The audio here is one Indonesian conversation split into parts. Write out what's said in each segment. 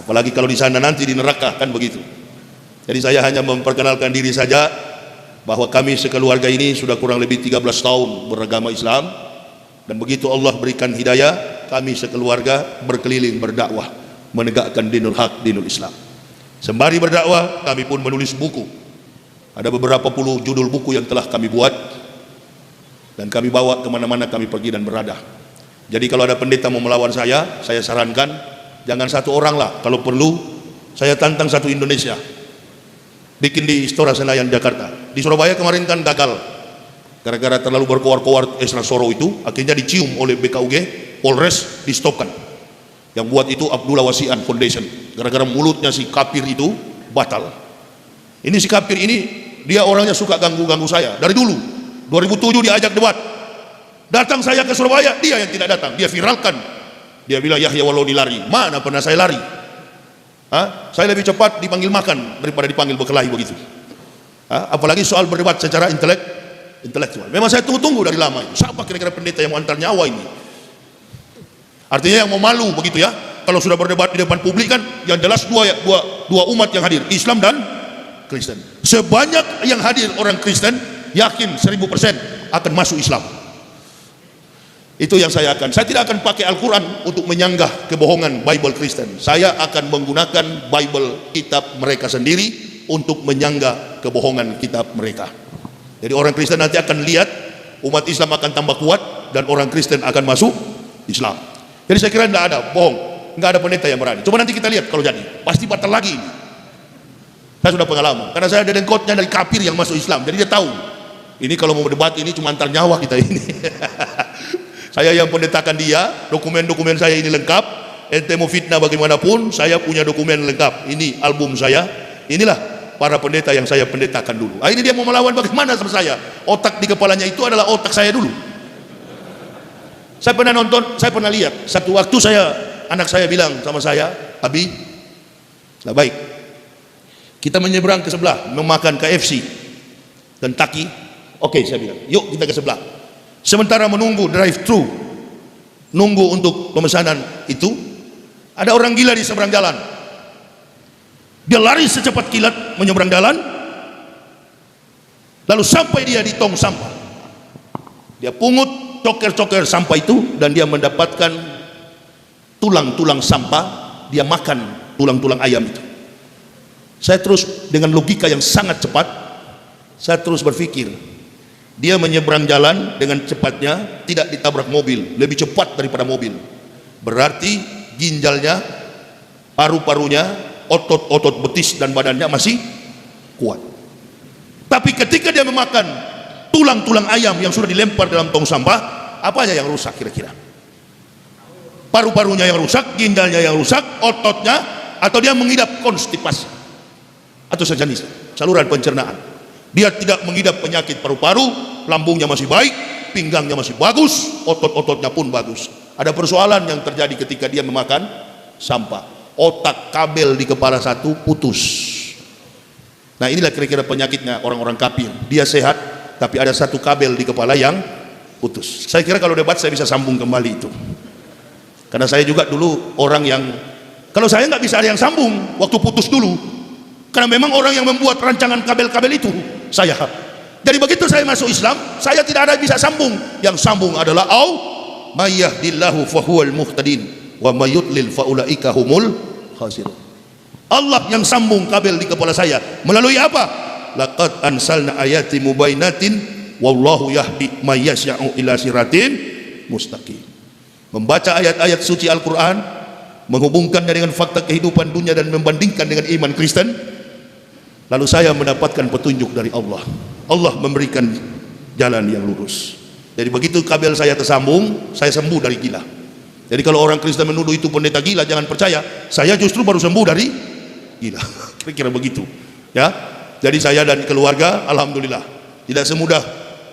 Apalagi kalau di sana nanti di neraka, kan begitu. Jadi saya hanya memperkenalkan diri saja, bahwa kami sekeluarga ini sudah kurang lebih 13 tahun beragama Islam, dan begitu Allah berikan hidayah, kami sekeluarga berkeliling berdakwah menegakkan dinul haq, dinul Islam. Sembari berdakwah, kami pun menulis buku. Ada beberapa puluh judul buku yang telah kami buat, dan kami bawa kemana-mana kami pergi dan berada. Jadi kalau ada pendeta mau melawan saya sarankan jangan satu orang lah, kalau perlu saya tantang satu Indonesia, bikin di Istora Senayan Jakarta. Di Surabaya kemarin kan gagal gara-gara terlalu berkoar-koar Esra Soro itu, akhirnya dicium oleh BKUG, Polres, di stopkan. Yang buat itu Abdullah Wasian Foundation, gara-gara mulutnya si kafir itu batal. Ini si kafir ini, dia orangnya suka ganggu-ganggu saya dari dulu. 2007 diajak debat, datang saya ke Surabaya, dia yang tidak datang, dia viralkan. Dia bilang Yahya Wallaudi lari. Mana pernah saya lari? Saya lebih cepat dipanggil makan daripada dipanggil berkelahi begitu. Apalagi soal berdebat secara intelektual. Memang saya tunggu-tunggu dari lama. Siapa kira-kira pendeta yang mau antar nyawa ini? Artinya yang mau malu begitu ya. Kalau sudah berdebat di depan publik kan, yang jelas dua umat yang hadir, Islam dan Kristen. Sebanyak yang hadir orang Kristen, yakin 1000% akan masuk Islam. Itu yang saya tidak akan pakai Al-Quran untuk menyanggah kebohongan Bible Kristen. Saya akan menggunakan Bible kitab mereka sendiri untuk menyanggah kebohongan kitab mereka. Jadi orang Kristen nanti akan lihat umat Islam akan tambah kuat dan orang Kristen akan masuk Islam. Jadi saya kira tidak ada bohong, nggak ada pendeta yang berani. Coba nanti kita lihat kalau jadi, pasti batal lagi. Saya sudah pengalaman, karena saya ada dengkotnya dari kafir yang masuk Islam, jadi dia tahu. Ini kalau mau berdebat ini cuma antar nyawa kita ini. Saya yang pendetakan dia, dokumen-dokumen saya ini lengkap. Ente mau fitnah bagaimanapun, saya punya dokumen lengkap. Ini album saya. Inilah para pendeta yang saya pendetakan dulu. Ini dia mau melawan bagaimana sama saya? Otak di kepalanya itu adalah otak saya dulu. Saya pernah nonton, saya pernah lihat. Satu waktu anak saya bilang sama saya, Abi, nah baik, kita menyeberang ke sebelah, memakan KFC, Kentucky. Oke, saya bilang, yuk kita ke sebelah. Sementara menunggu drive-thru, nunggu untuk pemesanan itu, ada orang gila di seberang jalan. Dia lari secepat kilat menyeberang jalan, lalu sampai dia di tong sampah. Dia pungut coker-coker sampah itu, dan dia mendapatkan tulang-tulang sampah. Dia makan tulang-tulang ayam itu. Saya terus dengan logika yang sangat cepat, saya terus berpikir, dia menyeberang jalan dengan cepatnya, tidak ditabrak mobil, lebih cepat daripada mobil. Berarti ginjalnya, paru-parunya, otot-otot betis dan badannya masih kuat. Tapi ketika dia memakan tulang-tulang ayam yang sudah dilempar dalam tong sampah, apa aja yang rusak kira-kira? Paru-parunya yang rusak, ginjalnya yang rusak, ototnya, atau dia mengidap konstipasi atau sejenis saluran pencernaan. Dia tidak mengidap penyakit paru-paru, lambungnya masih baik, pinggangnya masih bagus, otot-ototnya pun bagus. Ada persoalan yang terjadi ketika dia memakan sampah. Otak kabel di kepala satu putus. Nah inilah kira-kira penyakitnya orang-orang kafir. Dia sehat, tapi ada satu kabel di kepala yang putus. Saya kira kalau debat saya bisa sambung kembali itu. Karena saya juga dulu orang yang, kalau saya nggak bisa ada yang sambung waktu putus dulu. Karena memang orang yang membuat rancangan kabel-kabel itu saya. Jadi begitu saya masuk Islam, saya tidak ada bisa sambung. Yang sambung adalah may yahdillahu fahuwal muhtadin wa may yudlil faulaika humul khasirun. Allah yang sambung kabel di kepala saya. Melalui apa? Laqad ansalna ayati mubainatin wallahu yahdi may yasya'u ila siratin mustaqim. Membaca ayat-ayat suci Al-Quran, menghubungkannya dengan fakta kehidupan dunia dan membandingkan dengan iman Kristen, lalu saya mendapatkan petunjuk dari Allah. Allah memberikan jalan yang lurus. Jadi begitu kabel saya tersambung, saya sembuh dari gila. Jadi kalau orang Kristen menuduh itu pendeta gila, jangan percaya. Saya justru baru sembuh dari gila. Kira-kira begitu. Ya. Jadi saya dan keluarga, alhamdulillah, tidak semudah.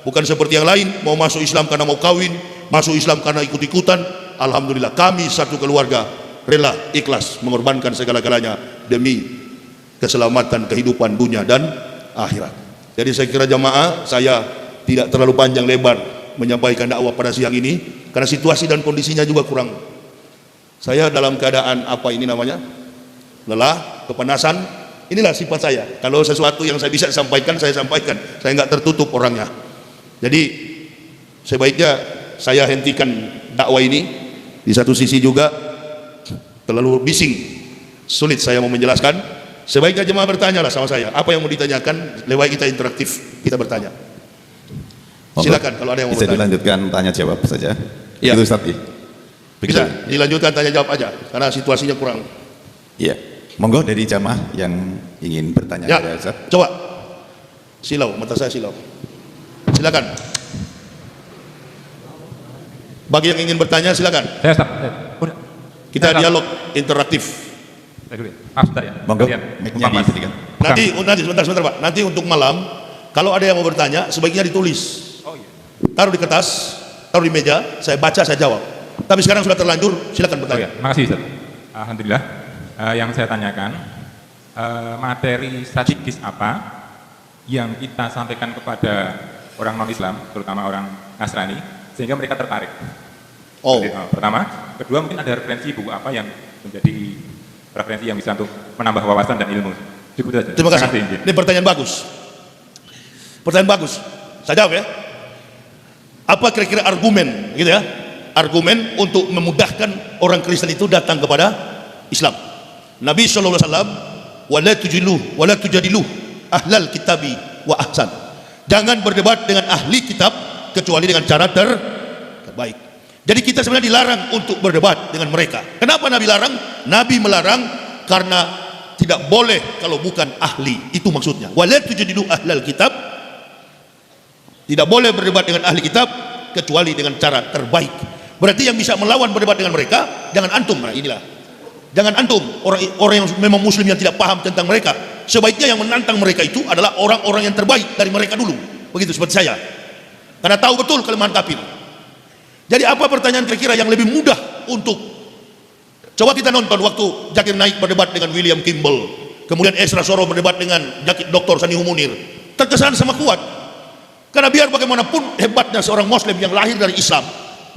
Bukan seperti yang lain, mau masuk Islam karena mau kawin, masuk Islam karena ikut-ikutan. Alhamdulillah, kami satu keluarga rela, ikhlas mengorbankan segala-galanya demi keselamatan kehidupan dunia dan akhirat. Jadi saya kira jamaah, saya tidak terlalu panjang lebar menyampaikan dakwah pada siang ini karena situasi dan kondisinya juga kurang. Saya dalam keadaan apa ini namanya? lelah, kepanasan. Inilah sifat saya. Kalau sesuatu yang saya bisa sampaikan, saya sampaikan. Saya nggak tertutup orangnya. Jadi sebaiknya saya hentikan dakwah ini. Di satu sisi juga terlalu bising, sulit saya mau menjelaskan. Sebaiknya jemaah bertanyalah sama saya, apa yang mau ditanyakan, lewat kita interaktif, kita bertanya. Silakan kalau ada yang mau bisa bertanya. dilanjutkan tanya jawab saja. Ya. Itu Ustaz. Bisa dilanjutkan tanya jawab aja, karena situasinya kurang. Iya. Monggo dari jamaah yang ingin bertanya Ya, kepada Ustaz. coba. Silau, mata saya silau. Silakan. Bagi yang ingin bertanya silakan. Saya Ustaz. Kita Saya, dialog interaktif. Saya dulu ya. Maaf sebentar ya. Monggo, Lihat, mic-nya Mas. dikasihkan. Nanti sebentar Pak. Nanti untuk malam, kalau ada yang mau bertanya, sebaiknya ditulis. Oh iya. Taruh di kertas, taruh di meja, saya baca, saya jawab. Tapi sekarang sudah terlanjur, silakan Oh bertanya. iya. Makasih Ustaz. Alhamdulillah. Yang saya tanyakan, materi strategis apa yang kita sampaikan kepada orang non-Islam, terutama orang Nasrani, sehingga mereka tertarik? Oh, Jadi, pertama. Kedua, mungkin ada referensi buku apa yang menjadi referensi yang bisa untuk menambah wawasan dan ilmu. Cukup saja. terima kasih. Injil. Ini pertanyaan bagus. Pertanyaan bagus. Saya jawab ya. Apa kira-kira argumen, gitu ya? Argumen untuk memudahkan orang Kristen itu datang kepada Islam. Nabi SAW, wala tujadilu ahlal kitabi wa ahsan. Jangan berdebat dengan ahli kitab kecuali dengan cara terbaik. Jadi kita sebenarnya dilarang untuk berdebat dengan mereka. Kenapa Nabi larang? Nabi melarang karena tidak boleh kalau bukan ahli. Itu maksudnya. Wala tujadilu ahlal kitab. Tidak boleh berdebat dengan ahli kitab kecuali dengan cara terbaik. Berarti yang bisa melawan berdebat dengan mereka, jangan antum. Nah, inilah. Jangan antum, orang yang memang muslim yang tidak paham tentang mereka. Sebaiknya yang menantang mereka itu adalah orang-orang yang terbaik dari mereka dulu. Begitu seperti saya. Karena tahu betul kelemahan kafir. Jadi apa pertanyaan kira-kira yang lebih mudah untuk, coba kita nonton waktu Zakir Naik berdebat dengan William Kimball, kemudian Ezra Soro berdebat dengan Dr. Sanihu Munir. Terkesan sama kuat. Karena biar bagaimanapun hebatnya seorang muslim yang lahir dari Islam,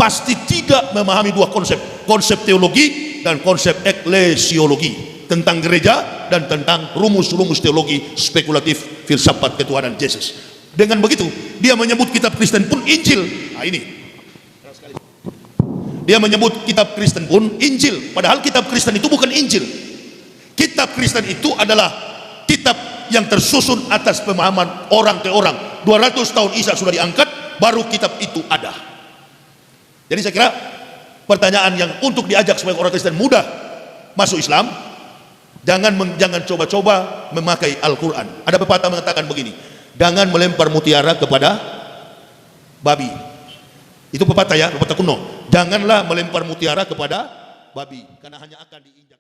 pasti tidak memahami dua konsep teologi dan konsep eklesiologi, tentang gereja dan tentang rumus-rumus teologi spekulatif filsafat ketuhanan Yesus. Dengan begitu dia menyebut kitab Kristen pun Injil. Nah ini dia menyebut kitab Kristen pun Injil, padahal kitab Kristen itu bukan Injil. Kitab Kristen itu adalah kitab yang tersusun atas pemahaman orang ke orang. 200 tahun Isa sudah diangkat, baru kitab itu ada. Jadi saya kira pertanyaan yang untuk diajak supaya orang Kristen mudah masuk Islam, jangan coba-coba memakai Al-Quran. Ada pepatah mengatakan begini, jangan melempar mutiara kepada babi. Itu pepatah ya, pepatah kuno. Janganlah melempar mutiara kepada babi, karena hanya akan diinjak.